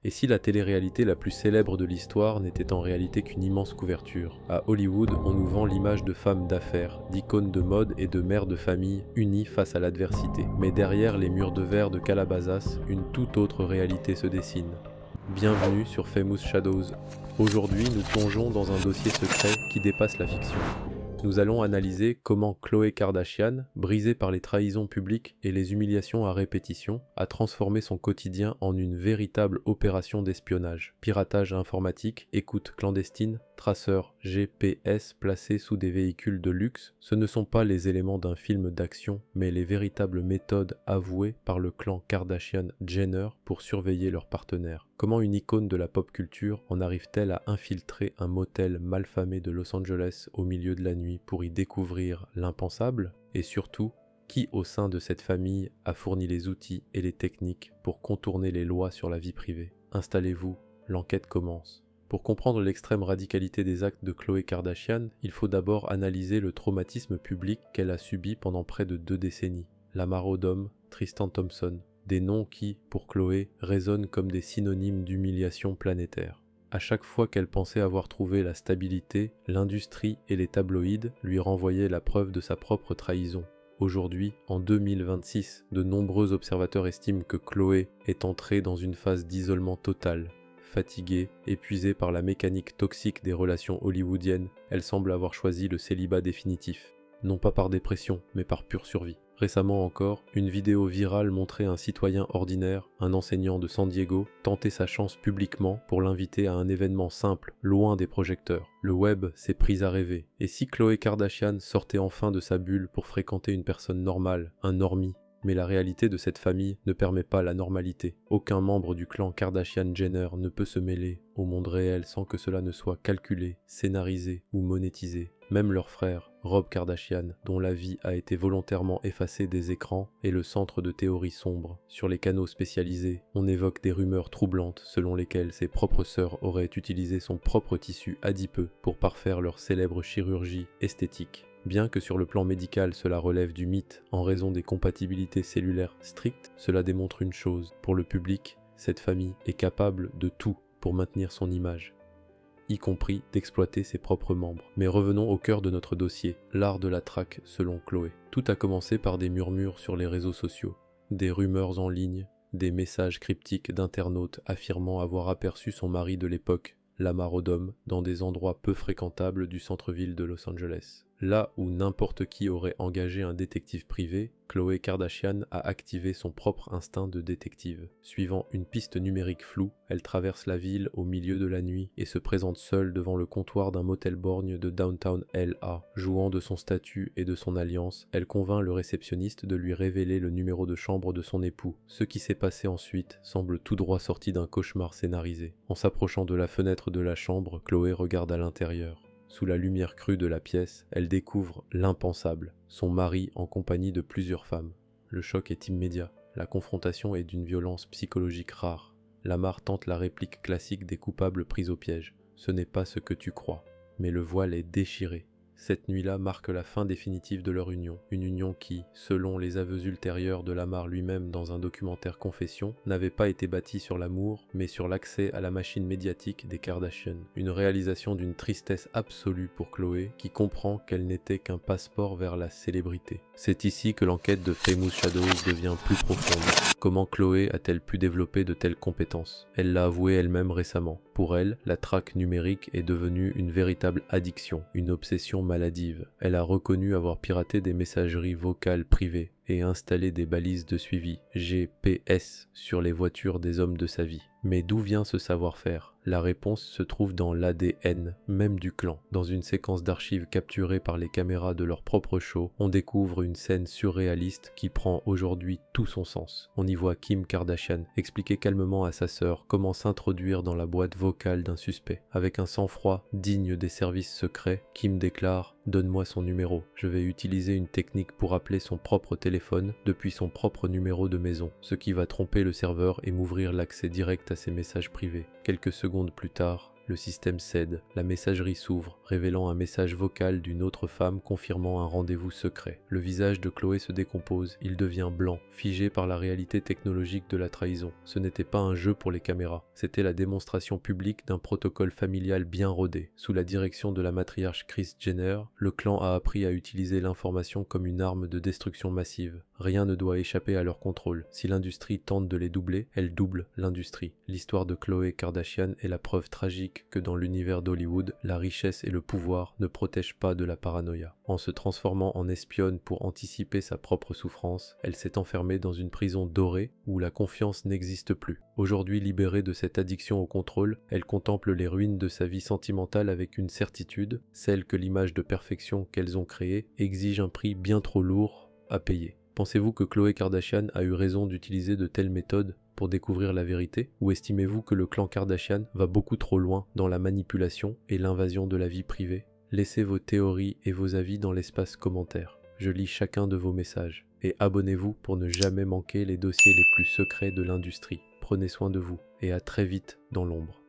Et si la télé-réalité la plus célèbre de l'histoire n'était en réalité qu'une immense couverture? À Hollywood, on nous vend l'image de femmes d'affaires, d'icônes de mode et de mères de famille unies face à l'adversité. Mais derrière les murs de verre de Calabasas, une toute autre réalité se dessine. Bienvenue sur Famous Shadows. Aujourd'hui, nous plongeons dans un dossier secret qui dépasse la fiction. Nous allons analyser comment Khloé Kardashian, brisée par les trahisons publiques et les humiliations à répétition, a transformé son quotidien en une véritable opération d'espionnage. Piratage informatique, écoute clandestine, traceurs GPS placés sous des véhicules de luxe, ce ne sont pas les éléments d'un film d'action, mais les véritables méthodes avouées par le clan Kardashian-Jenner pour surveiller leurs partenaires. Comment une icône de la pop culture en arrive-t-elle à infiltrer un motel malfamé de Los Angeles au milieu de la nuit pour y découvrir l'impensable? Et surtout, qui au sein de cette famille a fourni les outils et les techniques pour contourner les lois sur la vie privée? Installez-vous, l'enquête commence. Pour comprendre l'extrême radicalité des actes de Khloé Kardashian, il faut d'abord analyser le traumatisme public qu'elle a subi pendant près de 2 décennies. Lamar Odom, Tristan Thompson, des noms qui, pour Khloé, résonnent comme des synonymes d'humiliation planétaire. À chaque fois qu'elle pensait avoir trouvé la stabilité, l'industrie et les tabloïds lui renvoyaient la preuve de sa propre trahison. Aujourd'hui, en 2026, de nombreux observateurs estiment que Khloé est entrée dans une phase d'isolement total. Fatiguée, épuisée par la mécanique toxique des relations hollywoodiennes, elle semble avoir choisi le célibat définitif. Non pas par dépression, mais par pure survie. Récemment encore, une vidéo virale montrait un citoyen ordinaire, un enseignant de San Diego, tenter sa chance publiquement pour l'inviter à un événement simple, loin des projecteurs. Le web s'est pris à rêver. Et si Khloé Kardashian sortait enfin de sa bulle pour fréquenter une personne normale, un normie? Mais la réalité de cette famille ne permet pas la normalité. Aucun membre du clan Kardashian-Jenner ne peut se mêler au monde réel sans que cela ne soit calculé, scénarisé ou monétisé. Même leur frère, Rob Kardashian, dont la vie a été volontairement effacée des écrans, est le centre de théories sombres. Sur les canaux spécialisés, on évoque des rumeurs troublantes selon lesquelles ses propres sœurs auraient utilisé son propre tissu adipeux pour parfaire leur célèbre chirurgie esthétique. Bien que sur le plan médical cela relève du mythe en raison des compatibilités cellulaires strictes, cela démontre une chose. Pour le public, cette famille est capable de tout pour maintenir son image, y compris d'exploiter ses propres membres. Mais revenons au cœur de notre dossier, l'art de la traque selon Khloé. Tout a commencé par des murmures sur les réseaux sociaux, des rumeurs en ligne, des messages cryptiques d'internautes affirmant avoir aperçu son mari de l'époque, Lamar Odom, dans des endroits peu fréquentables du centre-ville de Los Angeles. Là où n'importe qui aurait engagé un détective privé, Khloé Kardashian a activé son propre instinct de détective. Suivant une piste numérique floue, elle traverse la ville au milieu de la nuit et se présente seule devant le comptoir d'un motel borgne de downtown LA. Jouant de son statut et de son alliance, elle convainc le réceptionniste de lui révéler le numéro de chambre de son époux. Ce qui s'est passé ensuite semble tout droit sorti d'un cauchemar scénarisé. En s'approchant de la fenêtre de la chambre, Khloé regarde à l'intérieur. Sous la lumière crue de la pièce, elle découvre l'impensable, son mari en compagnie de plusieurs femmes. Le choc est immédiat, la confrontation est d'une violence psychologique rare. Lamar tente la réplique classique des coupables pris au piège. Ce n'est pas ce que tu crois, mais le voile est déchiré. Cette nuit-là marque la fin définitive de leur union, une union qui, selon les aveux ultérieurs de Lamar lui-même dans un documentaire Confession, n'avait pas été bâtie sur l'amour, mais sur l'accès à la machine médiatique des Kardashian. Une réalisation d'une tristesse absolue pour Khloé, qui comprend qu'elle n'était qu'un passeport vers la célébrité. C'est ici que l'enquête de Famous Shadows devient plus profonde. Comment Khloé a-t-elle pu développer de telles compétences? Elle l'a avoué elle-même récemment. Pour elle, la traque numérique est devenue une véritable addiction, une obsession maladive. Elle a reconnu avoir piraté des messageries vocales privées et installé des balises de suivi GPS sur les voitures des hommes de sa vie. Mais d'où vient ce savoir-faire? La réponse se trouve dans l'ADN même du clan. Dans une séquence d'archives capturées par les caméras de leur propre show, on découvre une scène surréaliste qui prend aujourd'hui tout son sens. On y voit Kim Kardashian expliquer calmement à sa sœur comment s'introduire dans la boîte vocale d'un suspect. Avec un sang-froid digne des services secrets, Kim déclare « Donne-moi son numéro. Je vais utiliser une technique pour appeler son propre téléphone depuis son propre numéro de maison, ce qui va tromper le serveur et m'ouvrir l'accès direct à ses messages privés. » Quelques secondes plus tard, Le système cède, la messagerie s'ouvre, révélant un message vocal d'une autre femme confirmant un rendez-vous secret. Le visage de Chloé se décompose, il devient blanc, figé par la réalité technologique de la trahison. Ce n'était pas un jeu pour les caméras, c'était la démonstration publique d'un protocole familial bien rodé. Sous la direction de la matriarche Kris Jenner, le clan a appris à utiliser l'information comme une arme de destruction massive. Rien ne doit échapper à leur contrôle. Si l'industrie tente de les doubler, elle double l'industrie. L'histoire de Khloé Kardashian est la preuve tragique que dans l'univers d'Hollywood, la richesse et le pouvoir ne protègent pas de la paranoïa. En se transformant en espionne pour anticiper sa propre souffrance, elle s'est enfermée dans une prison dorée où la confiance n'existe plus. Aujourd'hui libérée de cette addiction au contrôle, elle contemple les ruines de sa vie sentimentale avec une certitude, celle que l'image de perfection qu'elles ont créée exige un prix bien trop lourd à payer. Pensez-vous que Khloé Kardashian a eu raison d'utiliser de telles méthodes pour découvrir la vérité, ou estimez-vous que le clan Kardashian va beaucoup trop loin dans la manipulation et l'invasion de la vie privée? Laissez vos théories et vos avis dans l'espace commentaire. Je lis chacun de vos messages. Et abonnez-vous pour ne jamais manquer les dossiers les plus secrets de l'industrie. Prenez soin de vous et à très vite dans l'ombre.